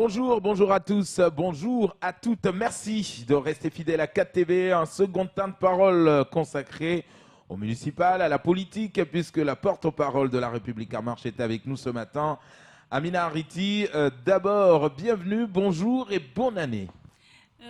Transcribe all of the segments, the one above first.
Bonjour, bonjour à tous, bonjour à toutes. Merci de rester fidèles à 4TV. Un second temps de parole consacré au municipal, à la politique, puisque la porte-parole de La République En Marche est avec nous ce matin. Amina Hariti, d'abord, bienvenue, bonjour et bonne année.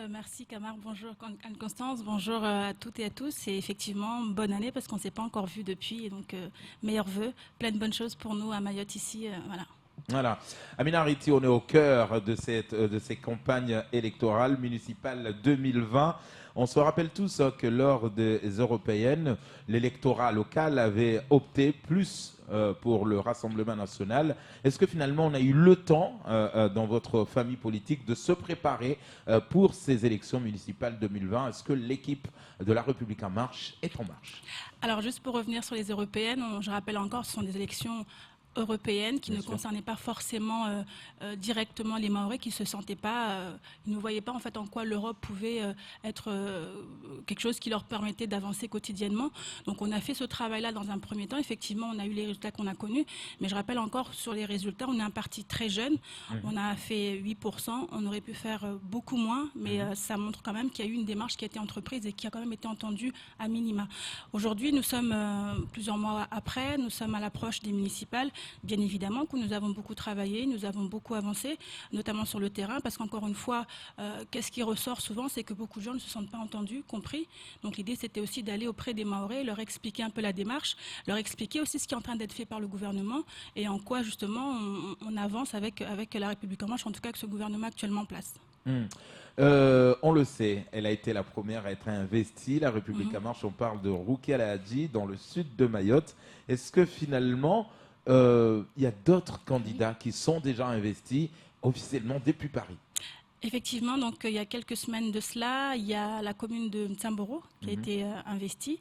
Merci Camar, bonjour Anne-Constance, bonjour à toutes et à tous. Et effectivement, bonne année parce qu'on ne s'est pas encore vu depuis. Et donc, meilleurs vœux, plein de bonnes choses pour nous à Mayotte ici. Voilà. Voilà. Amina Hariti, on est au cœur de ces campagnes électorales municipales 2020. On se rappelle tous que lors des européennes, l'électorat local avait opté plus pour le Rassemblement national. Est-ce que finalement on a eu le temps dans votre famille politique de se préparer pour ces élections municipales 2020? Est-ce que l'équipe de La République En Marche est en marche? Alors juste pour revenir sur les européennes, je rappelle encore, ce sont des élections européenne qui Bien ne sûr. concernait pas forcément directement les Mahorais, qui ne se sentaient pas, ils ne voyaient pas en fait en quoi l'Europe pouvait être quelque chose qui leur permettait d'avancer quotidiennement. Donc on a fait ce travail-là dans un premier temps. Effectivement, on a eu les résultats qu'on a connus, mais je rappelle encore sur les résultats, on est un parti très jeune, on a fait 8%, on aurait pu faire beaucoup moins, mais ça montre quand même qu'il y a eu une démarche qui a été entreprise et qui a quand même été entendue à minima. Aujourd'hui, nous sommes plusieurs mois après, nous sommes à l'approche des municipales. Bien évidemment que nous avons beaucoup travaillé, nous avons beaucoup avancé, notamment sur le terrain, parce qu'encore une fois, qu'est-ce qui ressort souvent, c'est que beaucoup de gens ne se sentent pas entendus, compris. Donc l'idée, c'était aussi d'aller auprès des Mahorais, leur expliquer un peu la démarche, leur expliquer aussi ce qui est en train d'être fait par le gouvernement et en quoi, justement, on avance avec La République En Marche, en tout cas avec ce gouvernement actuellement en place. On le sait, elle a été la première à être investie, La République En Marche. On parle de Rouki Aladji dans le sud de Mayotte. Est-ce que finalement, il y a d'autres candidats qui sont déjà investis officiellement depuis Paris? Effectivement, donc il y a quelques semaines de cela, il y a la commune de Mtsamboro qui a été investie,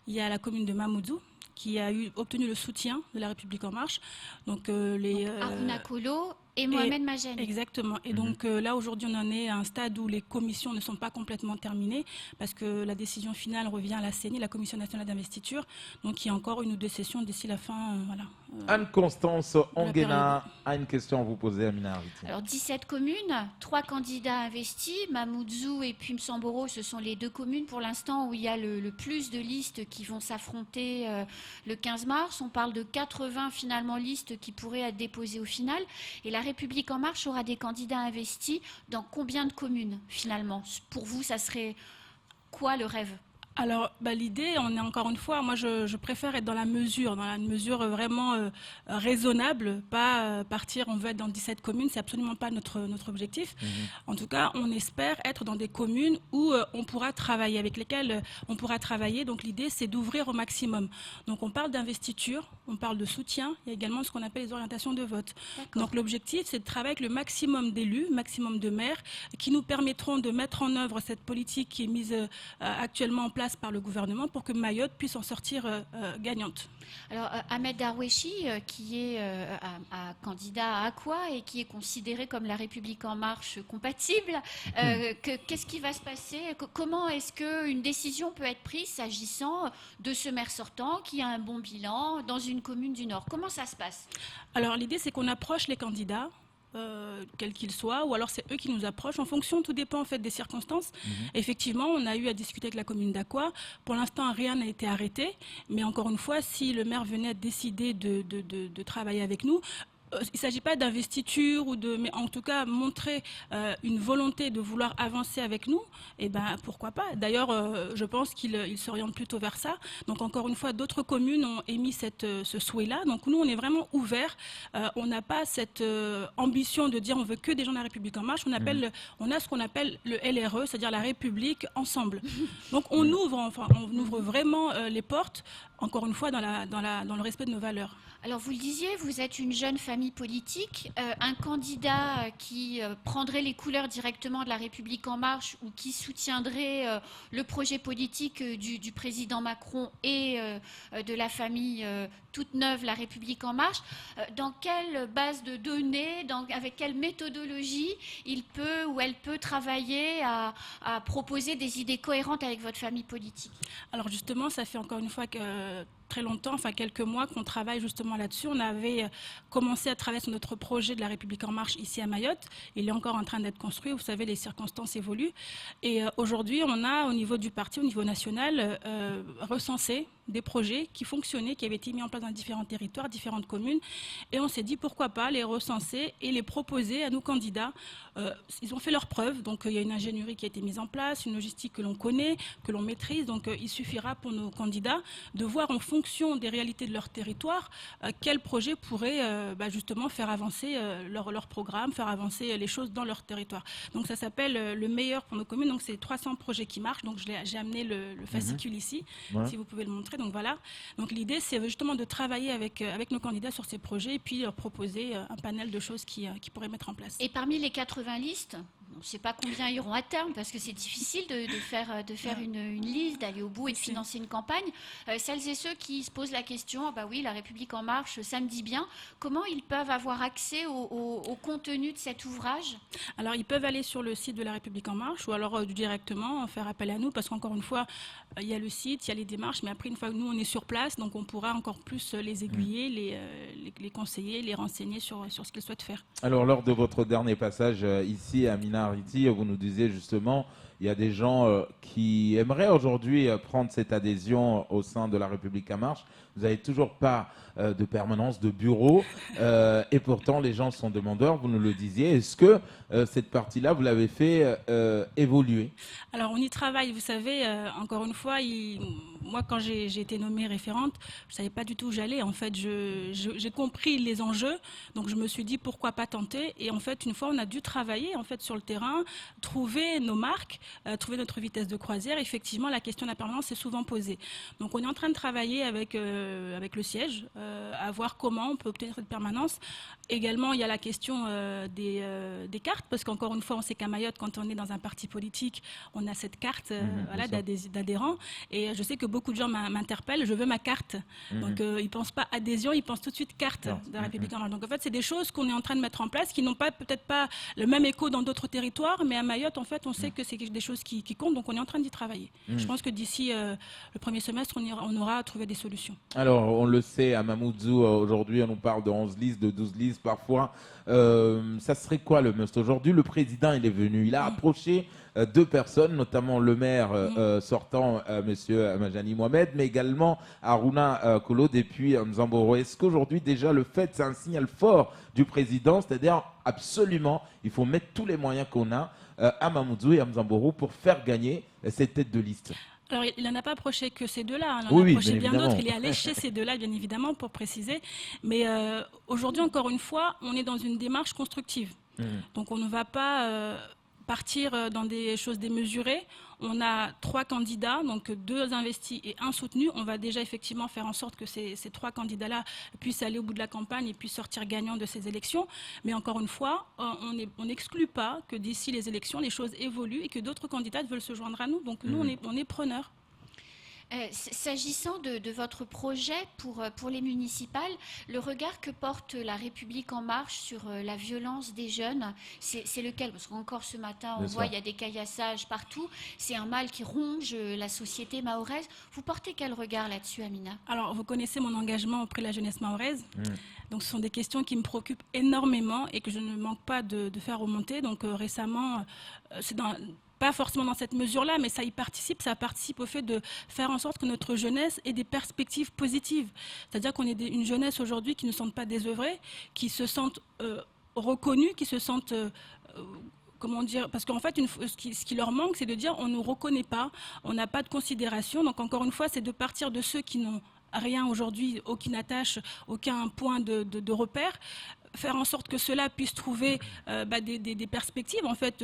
il y a la commune de Mamoudzou qui a obtenu le soutien de La République En Marche. Donc Aruna Kolo et Mohamed Majed. Exactement. Et donc là, aujourd'hui, on en est à un stade où les commissions ne sont pas complètement terminées parce que la décision finale revient à la CENI, la Commission nationale d'investiture. Donc il y a encore une ou deux sessions d'ici la fin. Anne-Constance Onguena période. a une question à vous poser, Amina Hariti. Alors 17 communes, 3 candidats investis, Mamoudzou et puis Msamboro, ce sont les deux communes pour l'instant où il y a le plus de listes qui vont s'affronter le 15 mars. On parle de 80 finalement listes qui pourraient être déposées au final. Et La République En Marche aura des candidats investis dans combien de communes finalement? Pour vous, ça serait quoi le rêve? Alors, l'idée, on est encore une fois, moi je préfère être dans la mesure vraiment raisonnable, pas partir, on veut être dans 17 communes, c'est absolument pas notre objectif. En tout cas, on espère être dans des communes où on pourra travailler, avec lesquelles on pourra travailler. Donc l'idée, c'est d'ouvrir au maximum. Donc on parle d'investiture, on parle de soutien, il y a également ce qu'on appelle les orientations de vote. Donc l'objectif, c'est de travailler avec le maximum d'élus, maximum de maires, qui nous permettront de mettre en œuvre cette politique qui est mise actuellement en place par le gouvernement pour que Mayotte puisse en sortir gagnante. Alors Ahmed Darweshi, qui est un candidat à Aqua et qui est considéré comme La République En Marche compatible, qu'est-ce qui va se passer? Comment est-ce qu'une décision peut être prise s'agissant de ce maire sortant qui a un bon bilan dans une commune du Nord? Comment ça se passe? Alors l'idée, c'est qu'on approche les candidats, quels qu'ils soient, ou alors c'est eux qui nous approchent. En fonction, tout dépend en fait des circonstances. Effectivement, on a eu à discuter avec la commune d'Aqua. Pour l'instant, rien n'a été arrêté. Mais encore une fois, si le maire venait à décider de travailler avec nous, il ne s'agit pas d'investiture mais en tout cas montrer une volonté de vouloir avancer avec nous, et pourquoi pas. D'ailleurs, je pense qu'il s'oriente plutôt vers ça. Donc encore une fois, d'autres communes ont émis ce souhait-là. Donc nous, on est vraiment ouverts. On n'a pas cette ambition de dire on veut que des gens de La République En Marche. On a ce qu'on appelle le LRE, c'est-à-dire la République ensemble. Donc on ouvre vraiment les portes, encore une fois, dans le respect de nos valeurs. Alors vous le disiez, vous êtes une jeune famille politique, un candidat qui prendrait les couleurs directement de La République En Marche ou qui soutiendrait le projet politique du président Macron et de la famille toute neuve La République En Marche. Dans quelle base de données, avec quelle méthodologie il peut ou elle peut travailler à proposer des idées cohérentes avec votre famille politique? Alors justement, ça fait encore une fois que très longtemps, enfin quelques mois, qu'on travaille justement là-dessus. On avait commencé à travailler sur notre projet de la République en marche ici à Mayotte. Il est encore en train d'être construit. Vous savez, les circonstances évoluent. Et aujourd'hui, on a au niveau du parti, au niveau national, recensé des projets qui fonctionnaient, qui avaient été mis en place dans différents territoires, différentes communes. Et on s'est dit pourquoi pas les recenser et les proposer à nos candidats. Ils ont fait leurs preuves, donc il y a une ingénierie qui a été mise en place, une logistique que l'on connaît, que l'on maîtrise. Donc il suffira pour nos candidats de voir en fonction des réalités de leur territoire quel projet pourrait justement faire avancer leur programme, faire avancer les choses dans leur territoire. Donc ça s'appelle le meilleur pour nos communes. Donc c'est 300 projets qui marchent. Donc j'ai amené le fascicule ici, si vous pouvez le montrer. Donc voilà. Donc l'idée, c'est justement de travailler avec nos candidats sur ces projets et puis leur proposer un panel de choses qui pourraient mettre en place. Et parmi les 80 listes, on ne sait pas combien iront à terme parce que c'est difficile de faire une liste, d'aller au bout et de financer une campagne. Celles et ceux qui se posent la question, ah bah oui, la République en marche, ça me dit bien, comment ils peuvent avoir accès au contenu de cet ouvrage? Alors ils peuvent aller sur le site de la République en marche ou alors directement faire appel à nous parce qu'encore une fois, il y a le site, il y a les démarches, mais après une fois que nous on est sur place, donc on pourra encore plus les aiguiller, les conseiller, les renseigner sur ce qu'ils souhaitent faire. Alors lors de votre dernier passage ici à Amina Ariti, vous nous disiez justement, il y a des gens qui aimeraient aujourd'hui prendre cette adhésion au sein de la République en marche. Vous n'avez toujours pas de permanence, de bureau, et pourtant les gens sont demandeurs, vous nous le disiez. Est-ce que cette partie-là, vous l'avez fait évoluer? Alors on y travaille, vous savez, encore une fois, moi quand j'ai été nommée référente, je ne savais pas du tout où j'allais. En fait, j'ai compris les enjeux, donc je me suis dit pourquoi pas tenter. Et en fait, une fois, on a dû travailler en fait, sur le terrain, trouver nos marques, trouver notre vitesse de croisière. Effectivement, la question de la permanence est souvent posée. Donc on est en train de travailler avec le siège, à voir comment on peut obtenir cette permanence. Également, il y a la question des cartes, parce qu'encore une fois, on sait qu'à Mayotte, quand on est dans un parti politique, on a cette carte d'adhérents. Et je sais que beaucoup de gens m'interpellent, je veux ma carte. Donc ils ne pensent pas adhésion, ils pensent tout de suite carte de la République en marche. Donc en fait, c'est des choses qu'on est en train de mettre en place, qui n'ont peut-être pas le même écho dans d'autres territoires, mais à Mayotte, en fait, on sait que c'est des choses qui comptent, donc on est en train d'y travailler. Je pense que d'ici le premier semestre, on aura trouvé des solutions. Alors, on le sait, à Mamoudzou, aujourd'hui, on nous parle de 11 listes, de 12 listes parfois. Ça serait quoi le must? Aujourd'hui, le président, il est venu, il a approché deux personnes, notamment le maire sortant, monsieur Majani Mohamed, mais également Aruna Kolode et puis Mzamboro. Est-ce qu'aujourd'hui, déjà, le fait, c'est un signal fort du président, c'est-à-dire absolument, il faut mettre tous les moyens qu'on a à Mamoudzou et à Mzamboro pour faire gagner cette tête de liste? Alors, il n'en a pas approché que ces deux-là, il en Oui, a approché bien évidemment. d'autres, il est allé chez ces deux-là, bien évidemment, pour préciser. Mais aujourd'hui, encore une fois, on est dans une démarche constructive. Donc, on ne va pas partir dans des choses démesurées. On a 3 candidats, donc 2 investis et 1 soutenu. On va déjà effectivement faire en sorte que ces 3 candidats-là puissent aller au bout de la campagne et puissent sortir gagnants de ces élections. Mais encore une fois, on n'exclut pas que d'ici les élections, les choses évoluent et que d'autres candidats veulent se joindre à nous. Donc nous, on est preneurs. S'agissant de votre projet pour les municipales, le regard que porte la République en marche sur la violence des jeunes, c'est lequel? Parce qu'encore ce matin, on voit il y a des caillassages partout. C'est un mal qui ronge la société mahoraise. Vous portez quel regard là-dessus, Amina? Alors, vous connaissez mon engagement auprès de la jeunesse mahoraise. Donc, ce sont des questions qui me préoccupent énormément et que je ne manque pas de faire remonter. Donc, récemment, c'est pas forcément dans cette mesure-là, mais ça participe au fait de faire en sorte que notre jeunesse ait des perspectives positives. C'est-à-dire qu'on est une jeunesse aujourd'hui qui ne se sente pas désœuvrée, qui se sentent reconnus, qui se sentent... comment dire, parce qu'en fait, ce qui leur manque, c'est de dire on ne nous reconnaît pas, on n'a pas de considération. Donc encore une fois, c'est de partir de ceux qui n'ont rien aujourd'hui, aucune attache, aucun point de repère, faire en sorte que ceux-là puissent trouver des perspectives, en fait,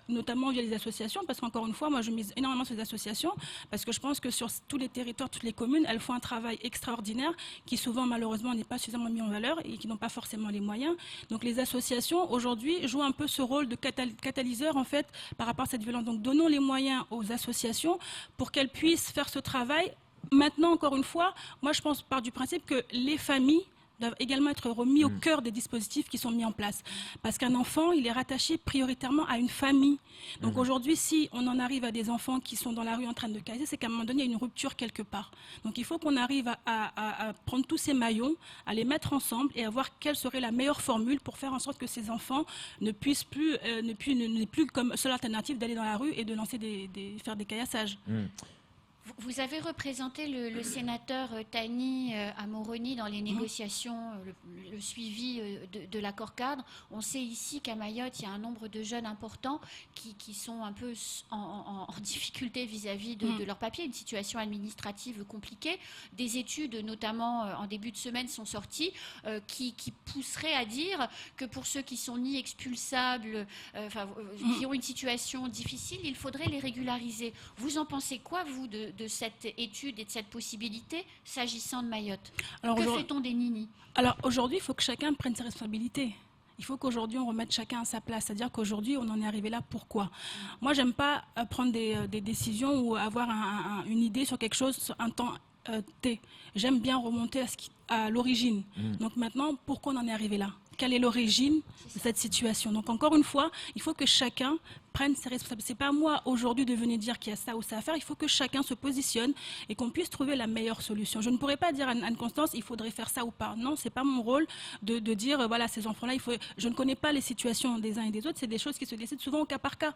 notamment via les associations, parce qu'encore une fois, moi, je mise énormément sur les associations, parce que je pense que sur tous les territoires, toutes les communes, elles font un travail extraordinaire, qui souvent, malheureusement, n'est pas suffisamment mis en valeur et qui n'ont pas forcément les moyens. Donc, les associations, aujourd'hui, jouent un peu ce rôle de catalyseur, en fait, par rapport à cette violence. Donc, donnons les moyens aux associations pour qu'elles puissent faire ce travail. Maintenant, encore une fois, moi, je pense par du principe que les familles doivent également être remis au cœur des dispositifs qui sont mis en place. Parce qu'un enfant, il est rattaché prioritairement à une famille. Donc aujourd'hui, si on en arrive à des enfants qui sont dans la rue en train de casser, c'est qu'à un moment donné, il y a une rupture quelque part. Donc il faut qu'on arrive à prendre tous ces maillons, à les mettre ensemble et à voir quelle serait la meilleure formule pour faire en sorte que ces enfants n'aient plus comme seule alternative d'aller dans la rue et de lancer faire des caillassages. Vous avez représenté le sénateur Thani à Moroni dans les négociations, le suivi de l'accord cadre. On sait ici qu'à Mayotte, il y a un nombre de jeunes importants qui sont un peu en difficulté vis-à-vis de leurs papiers, une situation administrative compliquée. Des études, notamment en début de semaine, sont sorties qui pousseraient à dire que pour ceux qui sont ni expulsables, qui ont une situation difficile, il faudrait les régulariser. Vous en pensez quoi, vous, de cette étude et de cette possibilité s'agissant de Mayotte? Que fait-on des ninis? Alors aujourd'hui, il faut que chacun prenne ses responsabilités. Il faut qu'aujourd'hui, on remette chacun à sa place. C'est-à-dire qu'aujourd'hui, on en est arrivé là. Pourquoi? Moi, j'aime pas prendre des décisions ou avoir une idée sur quelque chose sur un temps T. J'aime bien remonter à l'origine. Donc maintenant, pourquoi on en est arrivé là? Quelle est l'origine de cette situation? Donc encore une fois, il faut que chacun prenne ses responsabilités. C'est pas à moi aujourd'hui de venir dire qu'il y a ça ou ça à faire. Il faut que chacun se positionne et qu'on puisse trouver la meilleure solution. Je ne pourrais pas dire à Anne-Constance, il faudrait faire ça ou pas. Non, c'est pas mon rôle de dire, voilà, ces enfants-là, je ne connais pas les situations des uns et des autres. C'est des choses qui se décident souvent au cas par cas.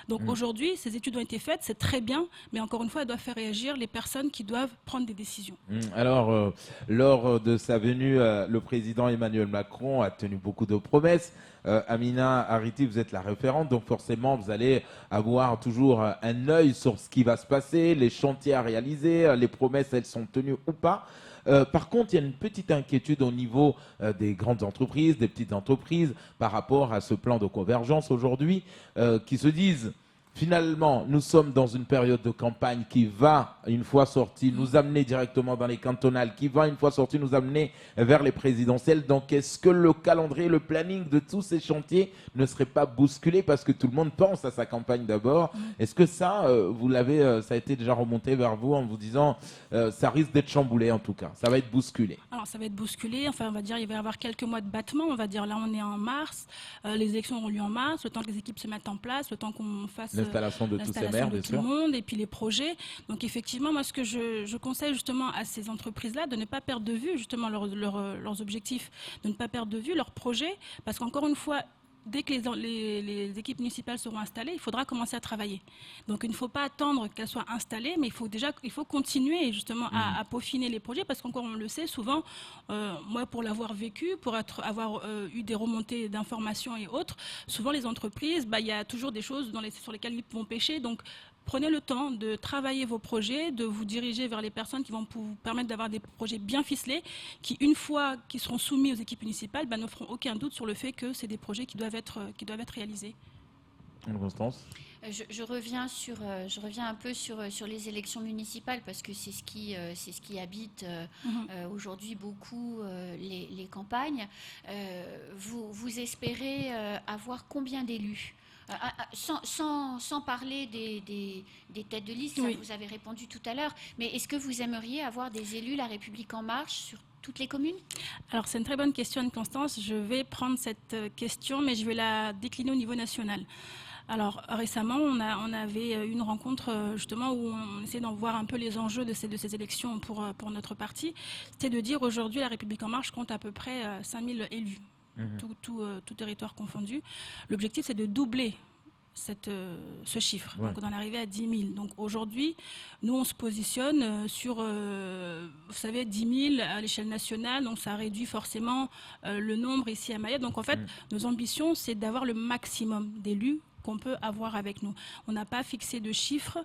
Donc aujourd'hui, ces études ont été faites, c'est très bien, mais encore une fois, elles doivent faire réagir les personnes qui doivent prendre des décisions. Alors, lors de sa venue, le président Emmanuel Macron a tenu beaucoup de promesses. Amina Hariti, vous êtes la référente, donc forcément, vous allez avoir toujours un œil sur ce qui va se passer, les chantiers à réaliser, les promesses, elles sont tenues ou pas. Par contre, il y a une petite inquiétude au niveau des grandes entreprises, des petites entreprises, par rapport à ce plan de convergence aujourd'hui, qui se disent, finalement, nous sommes dans une période de campagne qui va, une fois sortie, nous amener directement dans les cantonales, qui va, une fois sortie, nous amener vers les présidentielles. Donc, est-ce que le calendrier, le planning de tous ces chantiers ne serait pas bousculé parce que tout le monde pense à sa campagne d'abord? Est-ce que ça, ça a été déjà remonté vers vous en vous disant, ça risque d'être chamboulé en tout cas, ça va être bousculé? Alors, ça va être bousculé. Enfin, on va dire, il va y avoir quelques mois de battement. On va dire, là, on est en mars. Les élections auront lieu en mars. Le temps que les équipes se mettent en place, le temps qu'on fasse l'installation de tous ces maires, bien sûr. Tout le monde et puis les projets. Donc effectivement, moi, ce que je conseille justement à ces entreprises-là, de ne pas perdre de vue justement leurs objectifs, de ne pas perdre de vue leurs projets, parce qu'encore une fois, dès que les équipes municipales seront installées, il faudra commencer à travailler. Donc il ne faut pas attendre qu'elles soient installées, mais il faut continuer justement à peaufiner les projets, parce qu'encore on le sait, souvent, moi pour l'avoir vécu, pour avoir eu des remontées d'informations et autres, souvent les entreprises, il y a toujours des choses sur lesquelles ils vont pêcher. Donc prenez le temps de travailler vos projets, de vous diriger vers les personnes qui vont vous permettre d'avoir des projets bien ficelés, qui, une fois qu'ils seront soumis aux équipes municipales, ne feront aucun doute sur le fait que c'est des projets qui doivent être réalisés. Constance ? Je reviens un peu sur les élections municipales, parce que c'est ce qui habite aujourd'hui beaucoup les campagnes. Vous espérez avoir combien d'élus? Sans parler des têtes de liste, ça, vous avez répondu tout à l'heure, mais est-ce que vous aimeriez avoir des élus La République En Marche sur toutes les communes? Alors c'est une très bonne question, Constance. Je vais prendre cette question, mais je vais la décliner au niveau national. Alors récemment, on avait une rencontre justement où on essayait d'en voir un peu les enjeux de ces élections pour notre parti. C'était de dire aujourd'hui La République En Marche compte à peu près 5000 élus. Tout territoire confondu. L'objectif, c'est de doubler ce chiffre. Donc, on en arrivait à 10 000. Donc, aujourd'hui, nous, on se positionne sur, vous savez, 10 000 à l'échelle nationale. Donc, ça réduit forcément le nombre ici à Mayotte. Donc, en fait, nos ambitions, c'est d'avoir le maximum d'élus qu'on peut avoir avec nous. On n'a pas fixé de chiffres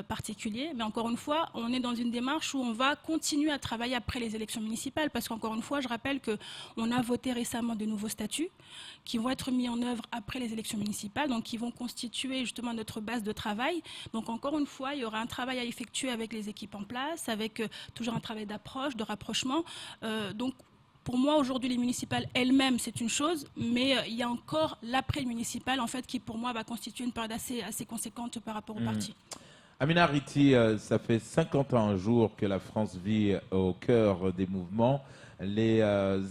particulier, mais encore une fois, on est dans une démarche où on va continuer à travailler après les élections municipales, parce qu'encore une fois, je rappelle qu'on a voté récemment de nouveaux statuts qui vont être mis en œuvre après les élections municipales, donc qui vont constituer justement notre base de travail. Donc encore une fois, il y aura un travail à effectuer avec les équipes en place, avec toujours un travail d'approche, de rapprochement. Donc pour moi, aujourd'hui, les municipales elles-mêmes, c'est une chose, mais il y a encore l'après-municipal, en fait, qui pour moi va constituer une période assez conséquente par rapport au parti. Amina Riti, ça fait 51 jours que la France vit au cœur des mouvements. Les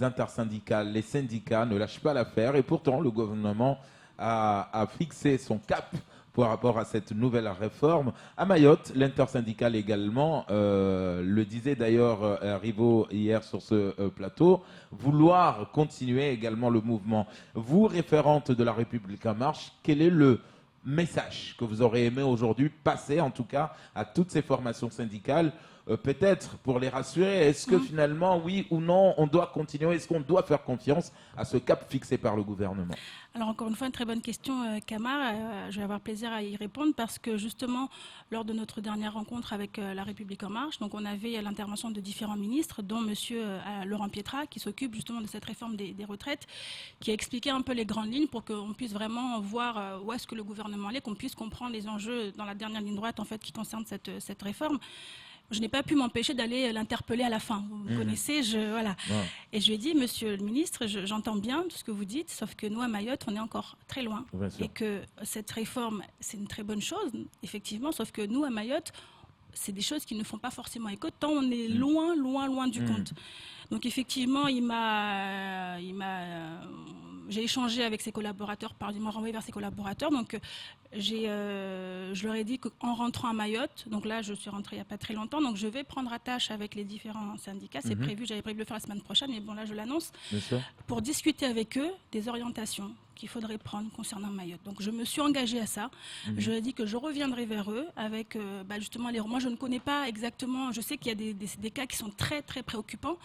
intersyndicales, les syndicats ne lâchent pas l'affaire et pourtant le gouvernement a fixé son cap par rapport à cette nouvelle réforme. À Mayotte, l'intersyndicale également, le disait d'ailleurs Rivo hier sur ce plateau, vouloir continuer également le mouvement. Vous, référente de La République En Marche, quel est le message que vous aurez aimé aujourd'hui passer, en tout cas, à toutes ces formations syndicales, peut-être pour les rassurer? Est-ce que finalement, oui ou non, on doit continuer? Est-ce qu'on doit faire confiance à ce cap fixé par le gouvernement? Alors encore une fois, une très bonne question, Kamar. Je vais avoir plaisir à y répondre parce que justement, lors de notre dernière rencontre avec La République En Marche, donc on avait l'intervention de différents ministres, dont Monsieur Laurent Pietras, qui s'occupe justement de cette réforme des retraites, qui a expliqué un peu les grandes lignes pour qu'on puisse vraiment voir où est-ce que le gouvernement est, qu'on puisse comprendre les enjeux dans la dernière ligne droite en fait qui concerne cette réforme. Je n'ai pas pu m'empêcher d'aller l'interpeller à la fin. Vous me connaissez, voilà. Ouais. Et je lui ai dit, monsieur le ministre, j'entends bien tout ce que vous dites, sauf que nous, à Mayotte, on est encore très loin. Et que cette réforme, c'est une très bonne chose, effectivement, sauf que nous, à Mayotte, c'est des choses qui ne font pas forcément écho, tant on est loin, loin, loin du compte. Donc effectivement, j'ai échangé avec ses collaborateurs, il m'a renvoyé vers ses collaborateurs. Donc je leur ai dit qu'en rentrant à Mayotte, donc là je suis rentrée il n'y a pas très longtemps, donc je vais prendre attache avec les différents syndicats. C'est prévu, j'avais prévu de le faire la semaine prochaine, mais bon là je l'annonce, pour discuter avec eux des orientations qu'il faudrait prendre concernant Mayotte. Donc je me suis engagée à ça. Je leur ai dit que je reviendrai vers eux avec justement les... Moi je ne connais pas exactement, je sais qu'il y a des cas qui sont très très préoccupants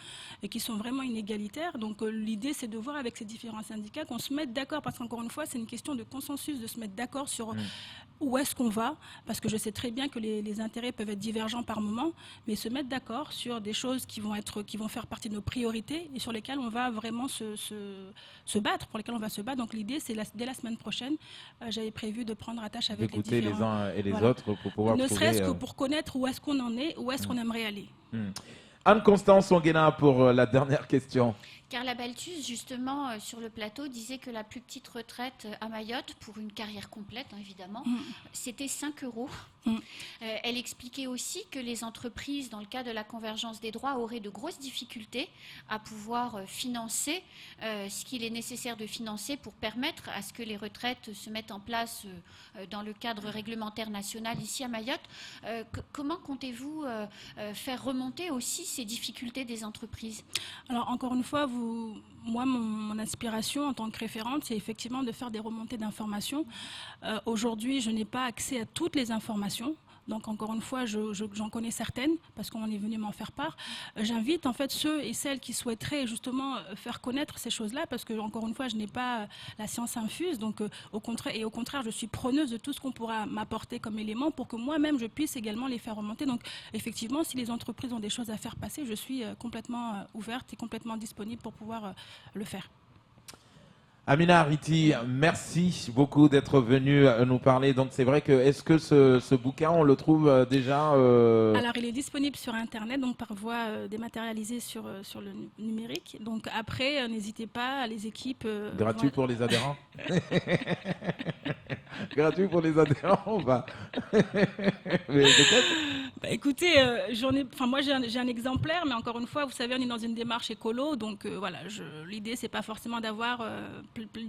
et qui sont vraiment inégalitaires. Donc l'idée c'est de voir avec ces différents syndicats qu'on se mette d'accord, parce qu'encore une fois c'est une question de consensus, de se mettre d'accord sur où est-ce qu'on va, parce que je sais très bien que les intérêts peuvent être divergents par moment, mais se mettre d'accord sur des choses qui vont faire partie de nos priorités et sur lesquelles on va vraiment se battre, pour lesquelles on va se battre. Donc l'idée, c'est dès la semaine prochaine, j'avais prévu de prendre attache avec les différents... D'écouter les uns et les autres pour pouvoir ne serait-ce que pour connaître où est-ce qu'on en est, où est-ce qu'on aimerait aller. Anne-Constance Onguena pour la dernière question. Carla Balthus, justement, sur le plateau, disait que la plus petite retraite à Mayotte, pour une carrière complète, hein, évidemment, c'était 5 €. Elle expliquait aussi que les entreprises, dans le cas de la convergence des droits, auraient de grosses difficultés à pouvoir financer ce qu'il est nécessaire de financer pour permettre à ce que les retraites se mettent en place dans le cadre réglementaire national ici à Mayotte. Comment comptez-vous faire remonter aussi ces difficultés des entreprises? Alors, encore une fois, moi, mon inspiration en tant que référente, c'est effectivement de faire des remontées d'informations. Aujourd'hui, je n'ai pas accès à toutes les informations. Donc, encore une fois, j'en connais certaines parce qu'on est venu m'en faire part. J'invite en fait ceux et celles qui souhaiteraient justement faire connaître ces choses-là, parce que, encore une fois, je n'ai pas la science infuse. Donc, au contraire, je suis preneuse de tout ce qu'on pourra m'apporter comme élément pour que moi-même, je puisse également les faire remonter. Donc, effectivement, si les entreprises ont des choses à faire passer, je suis complètement ouverte et complètement disponible pour pouvoir le faire. Amina Riti, merci beaucoup d'être venue nous parler. Donc c'est vrai que, est-ce que ce bouquin, on le trouve déjà Alors il est disponible sur Internet, donc par voie dématérialisée sur le numérique. Donc après, n'hésitez pas, les équipes... Gratuit pour les adhérents. Gratuit pour les adhérents, on va... Mais écoutez, moi j'ai un exemplaire, mais encore une fois, vous savez, on est dans une démarche écolo, donc voilà, l'idée c'est pas forcément d'avoir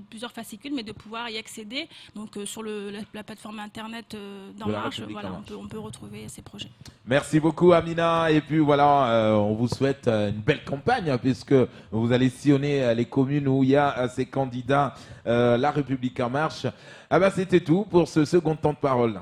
plusieurs fascicules, mais de pouvoir y accéder. Donc sur la plateforme internet d'En Marche, voilà, on peut retrouver ces projets. Merci beaucoup Amina, et puis voilà, on vous souhaite une belle campagne, hein, puisque vous allez sillonner les communes où il y a ces candidats La République En Marche. Ah ben c'était tout pour ce second temps de parole.